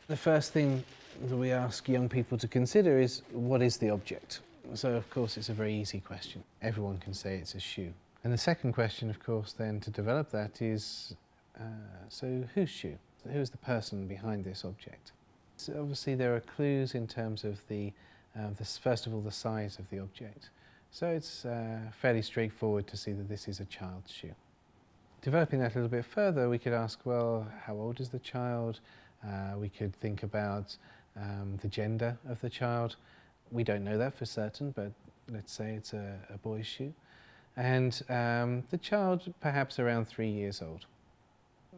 The first thing that we ask young people to consider is, what is the object? So of course it's a very easy question. Everyone can say it's a shoe. And the second question, of course, then to develop that is, so whose shoe? Who is the person behind this object? So obviously there are clues in terms of first of all, the size of the object. So it's fairly straightforward to see that this is a child's shoe. Developing that a little bit further, we could ask, well, how old is the child? We could think about the gender of the child. We don't know that for certain, but let's say it's a boy's shoe. And the child perhaps around 3 years old.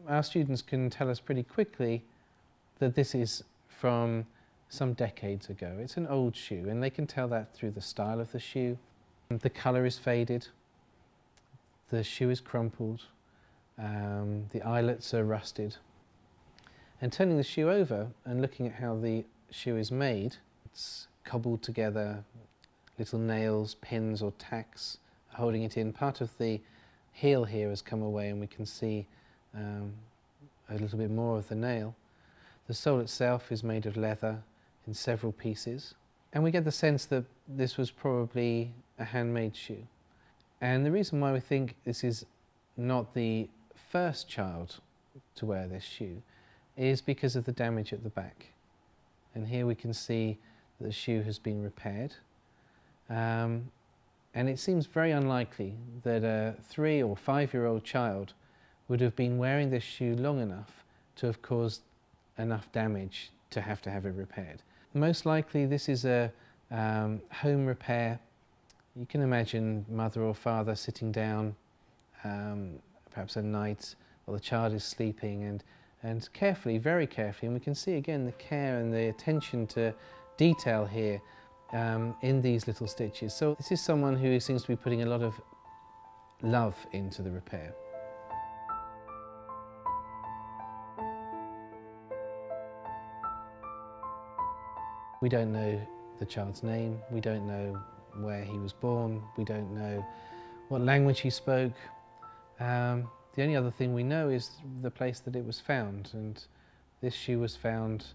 Our students can tell us pretty quickly that this is from some decades ago. It's an old shoe, and they can tell that through the style of the shoe. The colour is faded, the shoe is crumpled, the eyelets are rusted. And turning the shoe over and looking at how the shoe is made, it's cobbled together, little nails, pins or tacks holding it in. Part of the heel here has come away and we can see a little bit more of the nail. The sole itself is made of leather in several pieces, and we get the sense that this was probably a handmade shoe. And the reason why we think this is not the first child to wear this shoe is because of the damage at the back. And here we can see that the shoe has been repaired. And it seems very unlikely that a 3 or 5-year-old child would have been wearing this shoe long enough to have caused enough damage to have it repaired. Most likely this is a home repair. You can imagine mother or father sitting down, perhaps at night, while the child is sleeping, and carefully, very carefully, and we can see again the care and the attention to detail here in these little stitches. So this is someone who seems to be putting a lot of love into the repair. We don't know the child's name, we don't know where he was born, we don't know what language he spoke. The only other thing we know is the place that it was found, and this shoe was found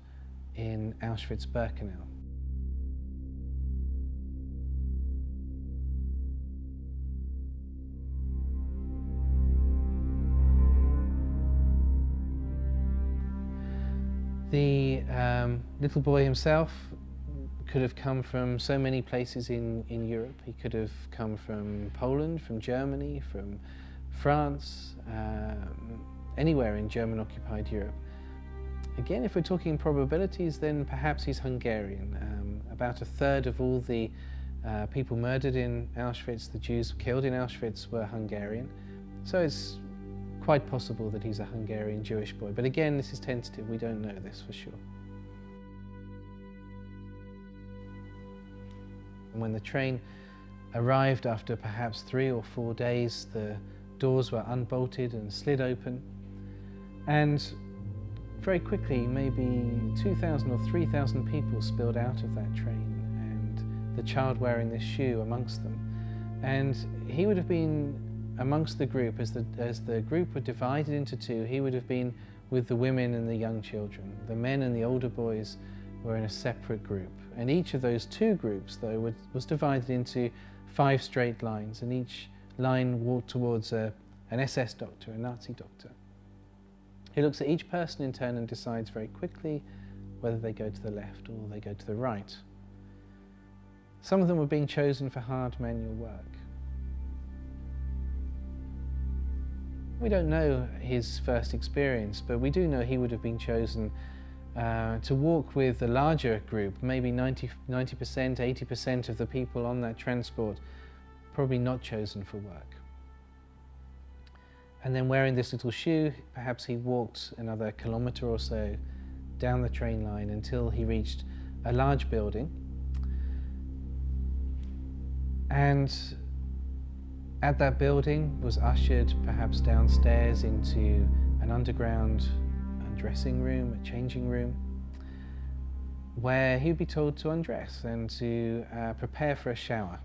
in Auschwitz-Birkenau. The little boy himself could have come from so many places in Europe. He could have come from Poland, from Germany, from France, anywhere in German-occupied Europe. Again, if we're talking probabilities, then perhaps he's Hungarian. About 1/3 of all the people murdered in Auschwitz, the Jews killed in Auschwitz, were Hungarian. So it's quite possible that he's a Hungarian Jewish boy. But again, this is tentative, we don't know this for sure. And when the train arrived after perhaps 3 or 4 days, the doors were unbolted and slid open, and very quickly maybe 2,000 or 3,000 people spilled out of that train, and the child wearing this shoe amongst them. And he would have been amongst the group, as the group were divided into two, he would have been with the women and the young children. The men and the older boys were in a separate group, and each of those 2 groups though was divided into 5 straight lines, and each line walked towards an SS doctor, a Nazi doctor. He looks at each person in turn and decides very quickly whether they go to the left or they go to the right. Some of them were being chosen for hard manual work. We don't know his first experience, but we do know he would have been chosen to walk with a larger group, maybe 90%, 80% of the people on that transport, probably not chosen for work. And then wearing this little shoe, perhaps he walked another kilometre or so down the train line until he reached a large building. And at that building was ushered perhaps downstairs into an underground dressing room, a changing room, where he'd be told to undress and to prepare for a shower.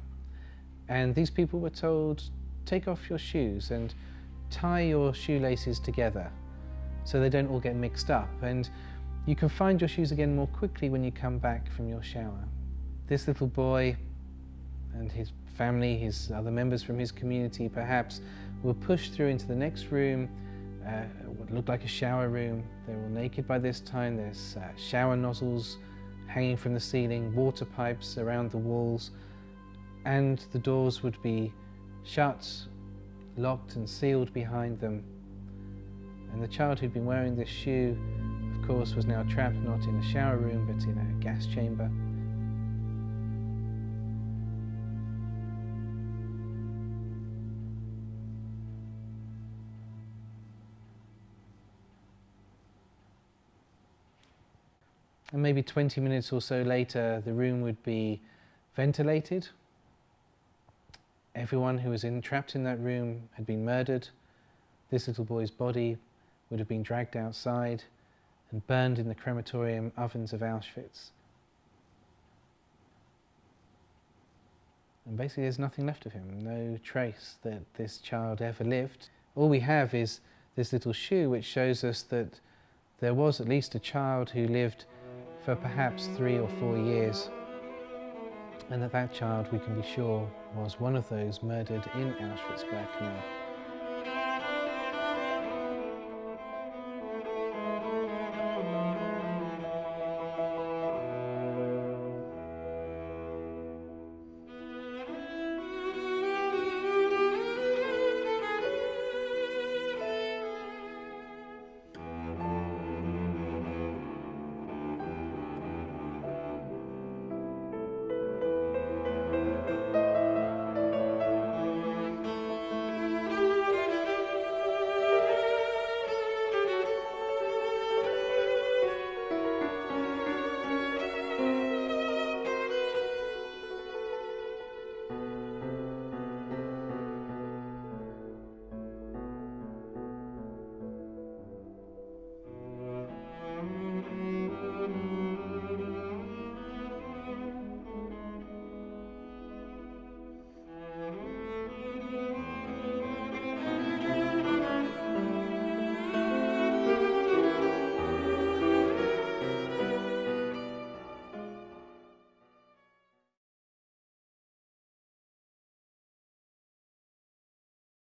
And these people were told, take off your shoes and tie your shoelaces together so they don't all get mixed up. And You can find your shoes again more quickly when you come back from your shower. This little boy and his family, his other members from his community perhaps, will push through into the next room, what looked like a shower room. They're all naked by this time. There's shower nozzles hanging from the ceiling, water pipes around the walls, and the doors would be shut, locked and sealed behind them. And the child who'd been wearing this shoe, of course, was now trapped not in a shower room but in a gas chamber. And maybe 20 minutes or so later, the room would be ventilated. Everyone who was trapped in that room had been murdered. This little boy's body would have been dragged outside and burned in the crematorium ovens of Auschwitz. And basically there's nothing left of him, no trace that this child ever lived. All we have is this little shoe which shows us that there was at least a child who lived for perhaps 3 or 4 years, and that child, we can be sure, was one of those murdered in Auschwitz-Birkenau.